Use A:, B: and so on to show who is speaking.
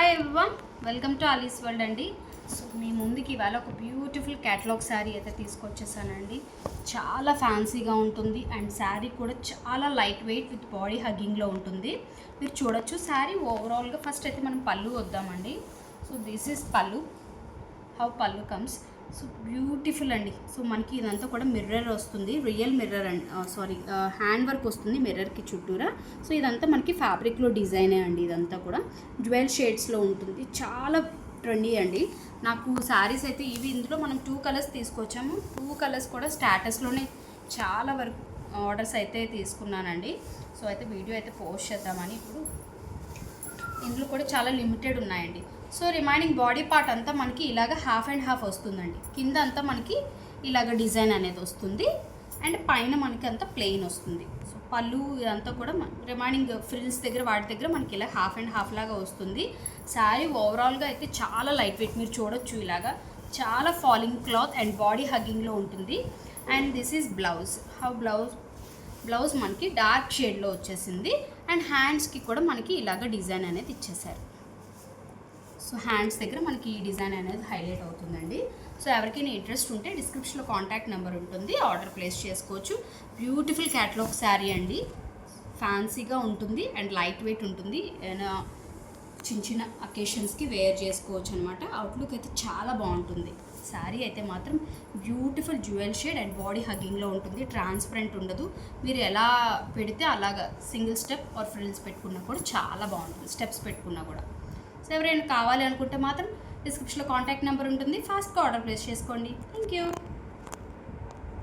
A: Hi everyone, welcome to Alice world అండి. So మీ ముందుకి ఇవాళ ఒక బ్యూటిఫుల్ క్యాటలాగ్ శారీ అయితే తీసుకొచ్చేసానండి. చాలా ఫ్యాన్సీగా ఉంటుంది అండ్ శారీ కూడా చాలా లైట్ వెయిట్ విత్ బాడీ హగ్గింగ్లో ఉంటుంది. మీరు చూడొచ్చు శారీ ఓవరాల్గా. ఫస్ట్ అయితే మనం పళ్ళు వద్దామండి. సో దిస్ ఈజ్ పళ్ళు, హౌ పళ్ళు కమ్స్. సో బ్యూటిఫుల్ అండి. సో మనకి ఇదంతా కూడా మిర్రర్ వస్తుంది, రియల్ మిర్రర్ అండి, హ్యాండ్ వర్క్ వస్తుంది మిర్రర్కి చుట్టూరా. సో ఇదంతా మనకి ఫ్యాబ్రిక్లో డిజైనే అండి. ఇదంతా కూడా జ్యువెల్ షేడ్స్లో ఉంటుంది. చాలా ట్రెండీ అండి. నాకు శారీస్ అయితే ఇవి ఇందులో మనం 2 కలర్స్ తీసుకొచ్చాము. 2 కలర్స్ కూడా స్టాటస్లోనే చాలా వరకు ఆర్డర్స్ అయితే తీసుకున్నానండి. సో అయితే వీడియో అయితే పోస్ట్ చేద్దామని. ఇప్పుడు ఇందులో కూడా చాలా లిమిటెడ్ ఉన్నాయండి. సో రిమైనింగ్ బాడీ పార్ట్ అంతా మనకి ఇలాగ హాఫ్ అండ్ హాఫ్ వస్తుందండి. కింద అంతా మనకి ఇలాగ డిజైన్ అనేది వస్తుంది అండ్ పైన మనకి అంతా ప్లెయిన్ వస్తుంది. సో పళ్ళు ఇదంతా కూడా రిమైనింగ్ ఫ్రిల్స్ దగ్గర వాటి దగ్గర మనకి ఇలా హాఫ్ అండ్ హాఫ్ లాగా వస్తుంది. శారీ ఓవరాల్గా అయితే చాలా లైట్ వెయిట్, మీరు చూడొచ్చు ఇలాగా చాలా ఫాలింగ్ క్లాత్ అండ్ బాడీ హగ్గింగ్లో ఉంటుంది. And this is blouse. How blouse మనకి డార్క్ షేడ్లో వచ్చేసింది అండ్ హ్యాండ్స్కి కూడా మనకి ఇలాగ డిజైన్ అనేది ఇచ్చేసారు. సో హ్యాండ్స్ దగ్గర మనకి ఈ డిజైన్ అనేది హైలైట్ అవుతుందండి. సో ఎవరికైనా ఇంట్రెస్ట్ ఉంటే డిస్క్రిప్షన్లో కాంటాక్ట్ నెంబర్ ఉంటుంది, ఆర్డర్ ప్లేస్ చేసుకోవచ్చు. బ్యూటిఫుల్ క్యాటలాగ్ శారీ అండి. ఫ్యాన్సీగా ఉంటుంది అండ్ లైట్ వెయిట్ ఉంటుంది. చిన్న చిన్న అకేషన్స్కి వేర్ చేసుకోవచ్చు అనమాట. అవుట్లుక్ అయితే చాలా బాగుంటుంది. శారీ అయితే మాత్రం beautiful jewel shade and body హగ్గింగ్లో ఉంటుంది. ట్రాన్స్పరెంట్ ఉండదు. మీరు ఎలా పెడితే అలాగా సింగిల్ స్టెప్ ఆర్ ఫ్రిల్స్ పెట్టుకున్నా కూడా చాలా బాగుంటుంది, స్టెప్స్ పెట్టుకున్నా కూడా. సో ఎవరైనా కావాలి అనుకుంటే మాత్రం డిస్క్రిప్షన్లో కాంటాక్ట్ నెంబర్ ఉంటుంది, ఫాస్ట్గా ఆర్డర్ ప్లేస్ చేసుకోండి. Thank you.